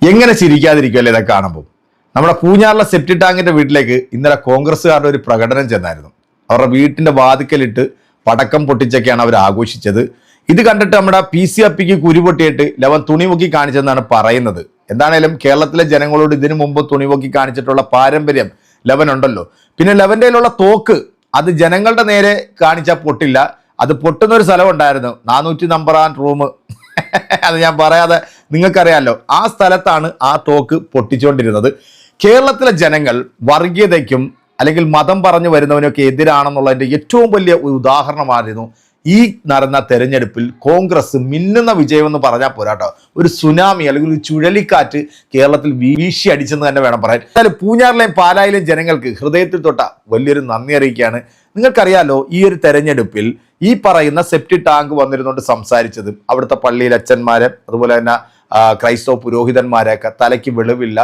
എങ്ങനെ ചിരിക്കാതിരിക്കുമല്ലേ ഇതൊക്കെ കാണുമ്പോൾ. നമ്മുടെ പൂഞ്ഞാറിലെ സെപ്റ്റി ടാങ്കിന്റെ വീട്ടിലേക്ക് ഇന്നലെ കോൺഗ്രസ്സുകാരുടെ ഒരു പ്രകടനം ചെന്നായിരുന്നു. അവരുടെ വീട്ടിന്റെ വാതിക്കലിട്ട് പടക്കം പൊട്ടിച്ചൊക്കെയാണ് അവർ ആഘോഷിച്ചത്. ഇത് കണ്ടിട്ട് നമ്മുടെ PC അപ്പിക്ക് കുരുപൊട്ടിയിട്ട് ലവൻ തുണിമുക്കി കാണിച്ചെന്നാണ് പറയുന്നത്. എന്താണേലും കേരളത്തിലെ ജനങ്ങളോട് ഇതിനു മുമ്പ് തുണിമുക്കി കാണിച്ചിട്ടുള്ള പാരമ്പര്യം ലവനുണ്ടല്ലോ. പിന്നെ ലവന്റെ കയ്യിലുള്ള തോക്ക് അത് ജനങ്ങളുടെ നേരെ കാണിച്ചാൽ പൊട്ടില്ല. അത് പൊട്ടുന്ന ഒരു സ്ഥലം ഉണ്ടായിരുന്നു, 400 നമ്പറാൻ റൂം. അത് ഞാൻ പറയാതെ നിങ്ങൾക്കറിയാമല്ലോ. ആ സ്ഥലത്താണ് ആ തോക്ക് പൊട്ടിച്ചുകൊണ്ടിരുന്നത്. കേരളത്തിലെ ജനങ്ങൾ വർഗീയതയ്ക്കും അല്ലെങ്കിൽ മതം പറഞ്ഞു വരുന്നവനൊക്കെ എതിരാണെന്നുള്ളതിൻ്റെ ഏറ്റവും വലിയ ഉദാഹരണമായിരുന്നു ഈ നടന്ന തെരഞ്ഞെടുപ്പിൽ കോൺഗ്രസ് മിന്നുന്ന വിജയം എന്ന് പറഞ്ഞാൽ പോരാട്ടോ. ഒരു സുനാമി അല്ലെങ്കിൽ ഒരു ചുഴലിക്കാറ്റ് കേരളത്തിൽ വീശി അടിച്ചെന്ന് തന്നെ വേണം പറയാൻ. എന്നാലും പൂഞ്ഞാറിലെയും പാലായിലെയും ജനങ്ങൾക്ക് ഹൃദയത്തിൽ തൊട്ട വലിയൊരു നന്ദി അറിയിക്കുകയാണ്. നിങ്ങൾക്കറിയാലോ, ഈ ഒരു തെരഞ്ഞെടുപ്പിൽ ഈ പറയുന്ന സെപ്റ്റി ടാങ്ക് വന്നിരുന്നുകൊണ്ട് സംസാരിച്ചത് അവിടുത്തെ പള്ളിയിലെ അച്ഛന്മാരെ അതുപോലെ തന്നെ ക്രൈസ്തവ പുരോഹിതന്മാരെയൊക്കെ തലയ്ക്ക് വെളിവില്ല,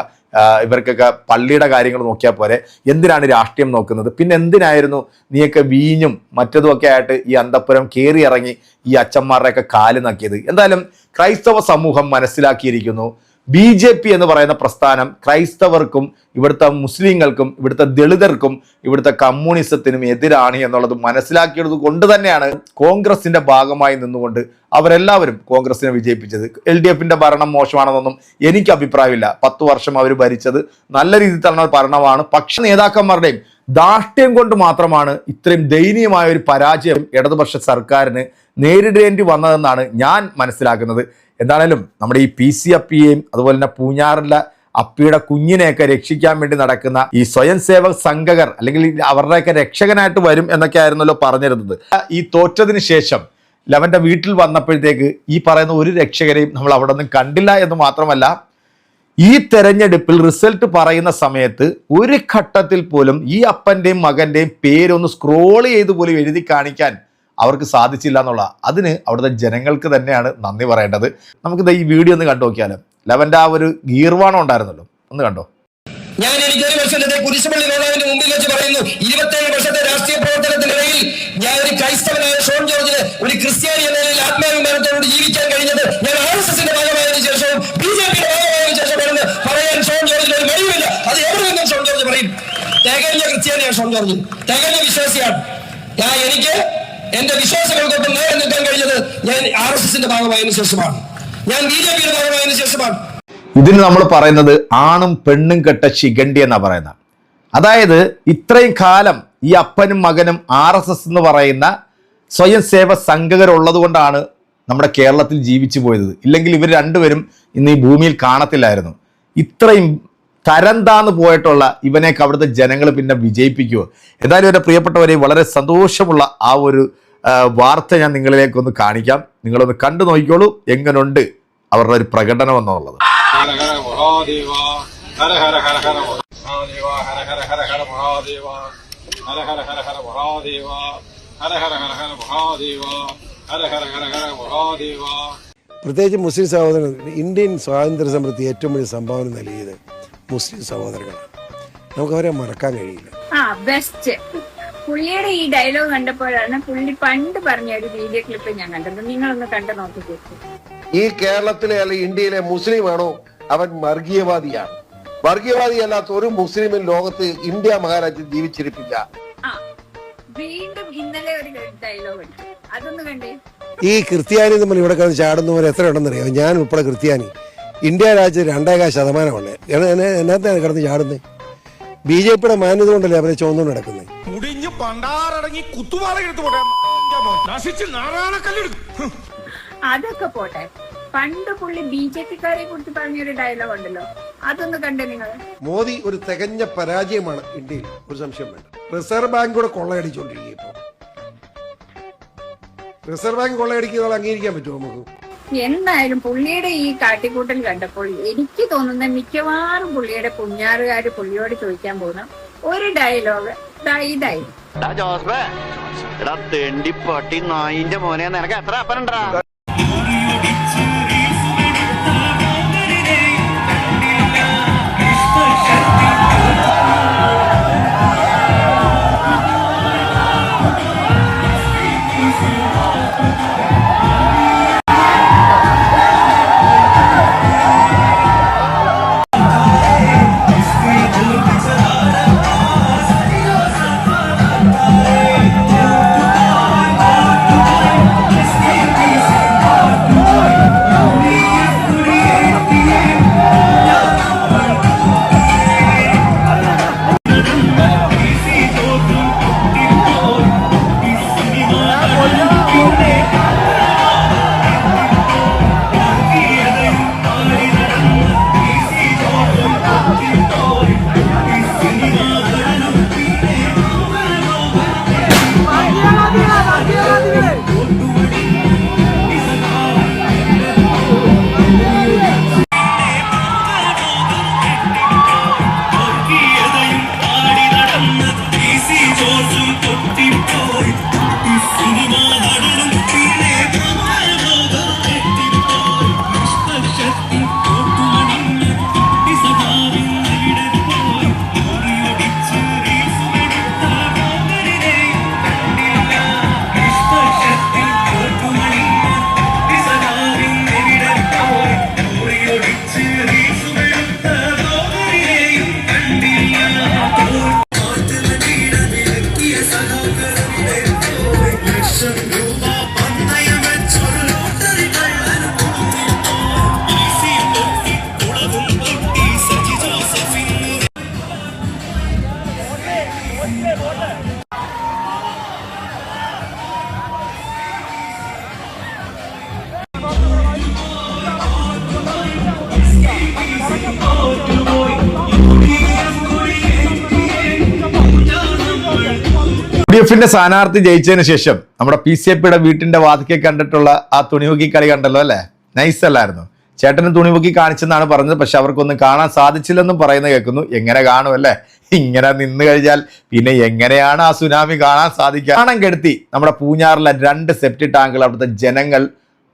ഇവർക്കൊക്കെ പള്ളിയുടെ കാര്യങ്ങൾ നോക്കിയാൽ പോരെ, എന്തിനാണ് രാഷ്ട്രീയം നോക്കുന്നത്, പിന്നെ എന്തിനായിരുന്നു നീയൊക്കെ വീഞ്ഞും മറ്റതുമൊക്കെ ആയിട്ട് ഈ അന്തപ്പുരം കയറി ഇറങ്ങി ഈ അച്ഛന്മാരുടെയൊക്കെ കാല് നക്കിയത്. എന്തായാലും ക്രൈസ്തവ സമൂഹം മനസ്സിലാക്കിയിരിക്കുന്നു, BJP എന്ന് പറയുന്ന പ്രസ്ഥാനം ക്രൈസ്തവർക്കും ഇവിടുത്തെ മുസ്ലിങ്ങൾക്കും ഇവിടുത്തെ ദളിതർക്കും ഇവിടുത്തെ കമ്മ്യൂണിസത്തിനും എതിരാണ് എന്നുള്ളത് മനസ്സിലാക്കിയത് കൊണ്ട് തന്നെയാണ് കോൺഗ്രസിന്റെ ഭാഗമായി നിന്നുകൊണ്ട് അവരെല്ലാവരും കോൺഗ്രസിനെ വിജയിപ്പിച്ചത്. LDFന്റെ ഭരണം മോശമാണെന്നൊന്നും എനിക്ക് അഭിപ്രായമില്ല. 10 വർഷം അവർ ഭരിച്ചത് നല്ല രീതിയിൽ തന്നെ ഭരണമാണ്. പക്ഷെ നേതാക്കന്മാരുടെയും ധാർഷ്ട്യം കൊണ്ട് മാത്രമാണ് ഇത്രയും ദയനീയമായ ഒരു പരാജയം ഇടതുപക്ഷ സർക്കാരിന് നേരിടേണ്ടി വന്നതെന്നാണ് ഞാൻ മനസ്സിലാക്കുന്നത്. എന്താണേലും നമ്മുടെ ഈ PC അപ്പിയെയും അതുപോലെ തന്നെ പൂഞ്ഞാറിലെ അപ്പിയുടെ കുഞ്ഞിനെയൊക്കെ രക്ഷിക്കാൻ വേണ്ടി നടക്കുന്ന ഈ സ്വയം സേവക സംഘകർ അല്ലെങ്കിൽ അവരുടെയൊക്കെ രക്ഷകനായിട്ട് വരും എന്നൊക്കെ ആയിരുന്നല്ലോ പറഞ്ഞിരുന്നത്. ഈ തോറ്റതിന് ശേഷം ലവന്റെ വീട്ടിൽ വന്നപ്പോഴത്തേക്ക് ഈ പറയുന്ന ഒരു രക്ഷകരെയും നമ്മൾ അവിടെ ഒന്നും കണ്ടില്ല എന്ന് മാത്രമല്ല, ഈ തെരഞ്ഞെടുപ്പിൽ റിസൾട്ട് പറയുന്ന സമയത്ത് ഒരു ഘട്ടത്തിൽ പോലും ഈ അപ്പന്റെയും മകന്റെയും പേരൊന്ന് സ്ക്രോൾ ചെയ്ത് പോലും എഴുതി കാണിക്കാൻ അവർക്ക് സാധിച്ചില്ല എന്നുള്ള അതിന് അവിടുത്തെ ജനങ്ങൾക്ക് തന്നെയാണ് നന്ദി പറയേണ്ടത്. നമുക്കിത് ഈ വീഡിയോ ഒന്ന് കണ്ടു നോക്കിയാലോ. ലവന്റെ ആ ഒരു ഗീർവാണം ഉണ്ടായിരുന്നല്ലോ, ഒന്ന് കണ്ടോ. ഞാൻ എനിക്ക് ഒരു വർഷത്തെ കുരിശുപള്ളി റോഡാവിന്റെ മുമ്പിൽ വെച്ച് പറയുന്നു, 27 വർഷത്തെ രാഷ്ട്രീയ പ്രവർത്തനത്തിനിടയിൽ ഞാൻ ഒരു ക്രൈസ്തവനായ ഷോൺ ജോർജിന് ഒരു ക്രിസ്ത്യാനി എന്ന നിലയിൽ ആത്മാഭിമാനത്തോട് ജീവിക്കാൻ കഴിഞ്ഞത് ഞാൻ RSSന്റെ ഭാഗമായതിനു ശേഷവും BJPയുടെ ഭാഗമായതിനു ശേഷമാണെന്ന് പറയാൻ ഷോൺ ജോർജിന് ഒരു മടിയുമില്ല. അത് എവിടെ നിന്നും ഷോൺ ജോർജ് പറയും. തികഞ്ഞ ക്രിസ്ത്യാനിയാണ് ഷോൺ ജോർജ്, തികഞ്ഞ വിശ്വാസിയാണ്. എനിക്ക് എന്റെ വിശ്വാസങ്ങൾക്കൊപ്പം നേരെ നിൽക്കാൻ കഴിഞ്ഞത് ഞാൻ RSSന്റെ ഭാഗമായതിനു ശേഷമാണ്, ഞാൻ BJPയുടെ ഭാഗമായതിനു ശേഷമാണ്. ഇതിന് നമ്മൾ പറയുന്നത് ആണും പെണ്ണും കെട്ട ശിഖണ്ഡി എന്നാ പറയുന്നത്. അതായത് ഇത്രയും കാലം ഈ അപ്പനും മകനും RSS എന്ന് പറയുന്ന സ്വയം സേവ സംഘകരുള്ളത് കൊണ്ടാണ് നമ്മുടെ കേരളത്തിൽ ജീവിച്ചു പോയത്. ഇല്ലെങ്കിൽ ഇവർ രണ്ടുപേരും ഇന്ന് ഈ ഭൂമിയിൽ കാണത്തില്ലായിരുന്നു. ഇത്രയും തരം താന്ന് പോയിട്ടുള്ള ഇവനെയൊക്കെ അവിടുത്തെ ജനങ്ങൾ പിന്നെ വിജയിപ്പിക്കുമോ? എന്തായാലും എൻ്റെ പ്രിയപ്പെട്ടവരെ, വളരെ സന്തോഷമുള്ള ആ ഒരു വാർത്ത ഞാൻ നിങ്ങളിലേക്കൊന്ന് കാണിക്കാം. നിങ്ങളൊന്ന് കണ്ടു നോക്കിക്കോളൂ എങ്ങനുണ്ട് അവരുടെ ഒരു പ്രകടനം എന്നുള്ളത്. പ്രത്യേകിച്ച് മുസ്ലിം സഹോദരങ്ങൾ, ഇന്ത്യൻ സ്വാതന്ത്ര്യ സമരത്തിൽ ഏറ്റവും വലിയ സംഭാവന നൽകിയത് മുസ്ലിം സഹോദരങ്ങളാണ്. നമുക്ക് അവരെ മറക്കാൻ കഴിയില്ല. ബെസ്റ്റ് പുള്ളിയുടെ ഈ ഡയലോഗ് കണ്ടപ്പോഴാണ് പുള്ളി പണ്ട് പറഞ്ഞ ഒരു വീഡിയോ ക്ലിപ്പ് ഞാൻ കണ്ടത്. നിങ്ങളൊന്ന് കണ്ടു നോക്കി. ഈ കേരളത്തിലെ അല്ലെങ്കിൽ ഇന്ത്യയിലെ മുസ്ലിമാണോ അവൻ വർഗീയവാദിയാണ്. വർഗീയവാദിയല്ലാത്ത ഒരു മുസ്ലിമിൻ ലോകത്ത് ഇന്ത്യ മഹാരാജ്യം ജീവിച്ചിരിപ്പില്ല. വീണ്ടും ഇന്നലെ ഒരു ഡയലോഗ് ഉണ്ട്, അതൊന്ന് കണ്ടേ. ഈ ക്രിസ്ത്യാനി നമ്മൾ ഇവിടെ കിടന്ന് ചാടുന്നവർ എത്ര ഉണ്ടെന്നറിയാം. ഞാൻ ഉൾപ്പെടെ ക്രിസ്ത്യാനി ഇന്ത്യ രാജ്യത്ത് 2.5% എന്നത്താണ് കിടന്ന് ചാടുന്നത്. BJPയുടെ മാന്യത കൊണ്ടല്ലേ അവരെ ചുവന്നുകൊണ്ട് നടക്കുന്നത്. അതൊക്കെ പോട്ടെ, പണ്ട് പുള്ളി BJPക്കാരെ കുറിച്ച് പറഞ്ഞൊരു ഡയലോഗ് ഉണ്ടല്ലോ, അതൊന്ന് കണ്ടേ നിങ്ങൾ. മോദി ഒരു തികഞ്ഞ പരാജയമാണ് ഇന്ത്യയിൽ, ഒരു സംശയം വേണ്ട. റിസർവ് ബാങ്ക് കൂടെ കൊള്ളയടിച്ചോണ്ടിരിക്കും. ഇപ്പൊ റിസർവ് ബാങ്ക് കൊള്ളയടിക്കുന്നത് അംഗീകരിക്കാൻ പറ്റുമോ നമുക്ക്? എന്തായാലും പുള്ളിയുടെ ഈ കാട്ടിക്കൂട്ടൽ കണ്ടപ്പോൾ എനിക്ക് തോന്നുന്ന മിക്കവാറും പുള്ളിയുടെ കുഞ്ഞാറുകാര് പുള്ളിയോട് ചോദിക്കാൻ പോകുന്ന ഒരു ഡയലോഗ് ഇതായി. നായിന്റെ മോനെ നിനക്ക് എത്ര അപ്പനുണ്ടാ? UDF സ്ഥാനാർത്ഥി ജയിച്ചതിന് ശേഷം നമ്മുടെ PCP വീട്ടിന്റെ വാതിക്കെ കണ്ടിട്ടുള്ള ആ തുണിമുക്കി കളി കണ്ടല്ലോ അല്ലേ? നൈസ് അല്ലായിരുന്നു? ചേട്ടന് തുണിമുക്കി കാണിച്ചെന്നാണ് പറഞ്ഞത്. പക്ഷെ അവർക്കൊന്നും കാണാൻ സാധിച്ചില്ലെന്നും പറയുന്നത് കേൾക്കുന്നു. എങ്ങനെ കാണും അല്ലേ? ഇങ്ങനെ നിന്ന് കഴിഞ്ഞാൽ പിന്നെ എങ്ങനെയാണ് ആ സുനാമി കാണാൻ സാധിക്കുക? കാണാൻ കെടുത്തി നമ്മുടെ പൂഞ്ഞാറിലെ 2 സെപ്റ്റി ടാങ്കുകൾ അവിടുത്തെ ജനങ്ങൾ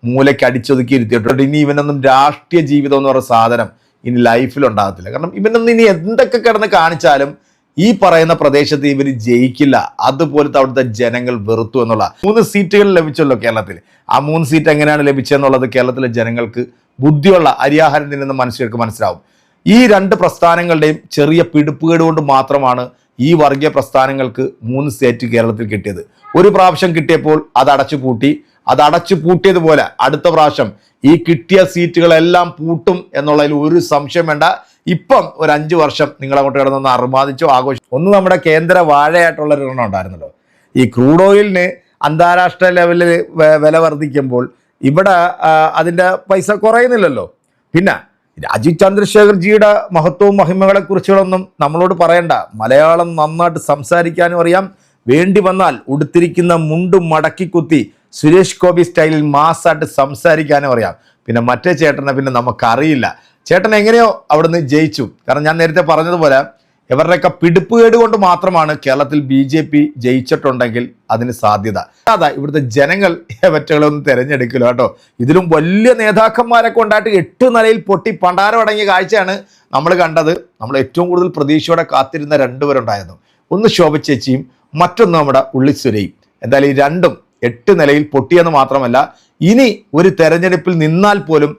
മൂലയ്ക്ക് അടിച്ചൊതുക്കി ഇരുത്തിയിട്ടുണ്ട്. ഇനി ഇവനൊന്നും രാഷ്ട്രീയ ജീവിതം എന്ന് പറയുന്ന സാധനം ഇനി ലൈഫിൽ ഉണ്ടാകത്തില്ല. കാരണം ഇവനൊന്നും ഇനി എന്തൊക്കെ കിടന്ന് കാണിച്ചാലും ഈ പറയുന്ന പ്രദേശത്ത് ഇവർ ജയിക്കില്ല. അതുപോലത്തെ അവിടുത്തെ ജനങ്ങൾ വെറുത്തു എന്നുള്ള 3 സീറ്റുകൾ ലഭിച്ചല്ലോ കേരളത്തിൽ. ആ 3 സീറ്റ് എങ്ങനെയാണ് ലഭിച്ചതെന്നുള്ളത് കേരളത്തിലെ ജനങ്ങൾക്ക്, ബുദ്ധിയുള്ള അരിയാഹാരം തിന്നുന്ന മനുഷ്യർക്ക് മനസ്സിലാവും. ഈ 2 പ്രസ്ഥാനങ്ങളുടെയും ചെറിയ പിടിപ്പുകേട് കൊണ്ട് മാത്രമാണ് ഈ വർഗീയ പ്രസ്ഥാനങ്ങൾക്ക് 3 സീറ്റ് കേരളത്തിൽ കിട്ടിയത്. ഒരു പ്രാവശ്യം കിട്ടിയപ്പോൾ അത് അടച്ചു പൂട്ടിയതുപോലെ അടുത്ത പ്രാവശ്യം ഈ കിട്ടിയ സീറ്റുകളെല്ലാം പൂട്ടും എന്നുള്ളതിൽ ഒരു സംശയം വേണ്ട. ഇപ്പം ഒരു 5 വർഷം നിങ്ങൾ അങ്ങോട്ട് കിടന്നൊന്ന് അർമാദിച്ചോ ആഘോഷിച്ചോ. ഒന്ന് നമ്മുടെ കേന്ദ്ര വാഴയായിട്ടുള്ള ഒരു എണ്ണം ഉണ്ടായിരുന്നല്ലോ. ഈ ക്രൂഡ് ഓയിലിന് അന്താരാഷ്ട്ര ലെവലിൽ വില വർദ്ധിക്കുമ്പോൾ ഇവിടെ അതിൻ്റെ പൈസ കുറയുന്നില്ലല്ലോ. പിന്നെ രാജീവ് ചന്ദ്രശേഖർജിയുടെ മഹത്വവും മഹിമകളെ കുറിച്ചുകളൊന്നും നമ്മളോട് പറയണ്ട. മലയാളം നന്നായിട്ട് സംസാരിക്കാനും അറിയാം. വേണ്ടി വന്നാൽ ഉടുത്തിരിക്കുന്ന മുണ്ടും മടക്കി കുത്തി സുരേഷ് ഗോപി സ്റ്റൈലിൽ മാസായിട്ട് സംസാരിക്കാനും അറിയാം. പിന്നെ മറ്റേ ചേട്ടനെ പിന്നെ നമുക്കറിയില്ല. ചേട്ടൻ എങ്ങനെയോ അവിടുന്ന് ജയിച്ചു. കാരണം ഞാൻ നേരത്തെ പറഞ്ഞതുപോലെ ഇവരുടെയൊക്കെ പിടിപ്പുകേട് കൊണ്ട് മാത്രമാണ് കേരളത്തിൽ BJP ജയിച്ചിട്ടുണ്ടെങ്കിൽ അതിന് സാധ്യത. അതാ ഇവിടുത്തെ ജനങ്ങൾ ഇവറ്റകളൊന്നും തിരഞ്ഞെടുക്കില്ല കേട്ടോ. ഇതിലും വലിയ നേതാക്കന്മാരൊക്കെ ഉണ്ടായിട്ട് 8 നിലയിൽ പൊട്ടി പണ്ടാരം അടങ്ങിയ കാഴ്ചയാണ് നമ്മൾ കണ്ടത്. നമ്മൾ ഏറ്റവും കൂടുതൽ പ്രതീക്ഷയോടെ കാത്തിരുന്ന 2 പേരുണ്ടായിരുന്നു. ഒന്ന് ശോഭ ചേച്ചിയും മറ്റൊന്ന് നമ്മുടെ ഉള്ളിസുരയും. എന്തായാലും ഈ 2ഉം 8 നിലയിൽ പൊട്ടിയെന്ന് മാത്രമല്ല, ഇനി ഒരു തെരഞ്ഞെടുപ്പിൽ നിന്നാൽ പോലും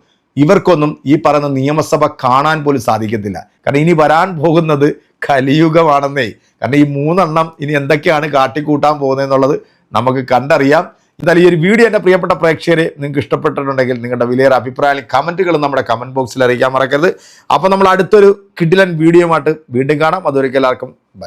ഇവർക്കൊന്നും ഈ പറയുന്ന നിയമസഭ കാണാൻ പോലും സാധിക്കത്തില്ല. കാരണം ഇനി വരാൻ പോകുന്നത് കലിയുഗമാണെന്നേ. കാരണം ഈ 3 എണ്ണം ഇനി എന്തൊക്കെയാണ് കാട്ടിക്കൂട്ടാൻ പോകുന്നതെന്നുള്ളത് നമുക്ക് കണ്ടറിയാം. എന്തായാലും ഈ ഒരു വീഡിയോ എൻ്റെ പ്രിയപ്പെട്ട പ്രേക്ഷകരെ നിങ്ങൾക്ക് ഇഷ്ടപ്പെട്ടിട്ടുണ്ടെങ്കിൽ നിങ്ങളുടെ വിലയേറെ അഭിപ്രായങ്ങൾ കമൻറ്റുകൾ നമ്മുടെ കമൻറ്റ് ബോക്സിൽ അറിയിക്കാൻ മറക്കരുത്. അപ്പോൾ നമ്മൾ അടുത്തൊരു കിടിലൻ വീഡിയോയുമായിട്ട് വീണ്ടും കാണാം. അതുവരെയ്ക്കും എല്ലാവർക്കും ബൈ.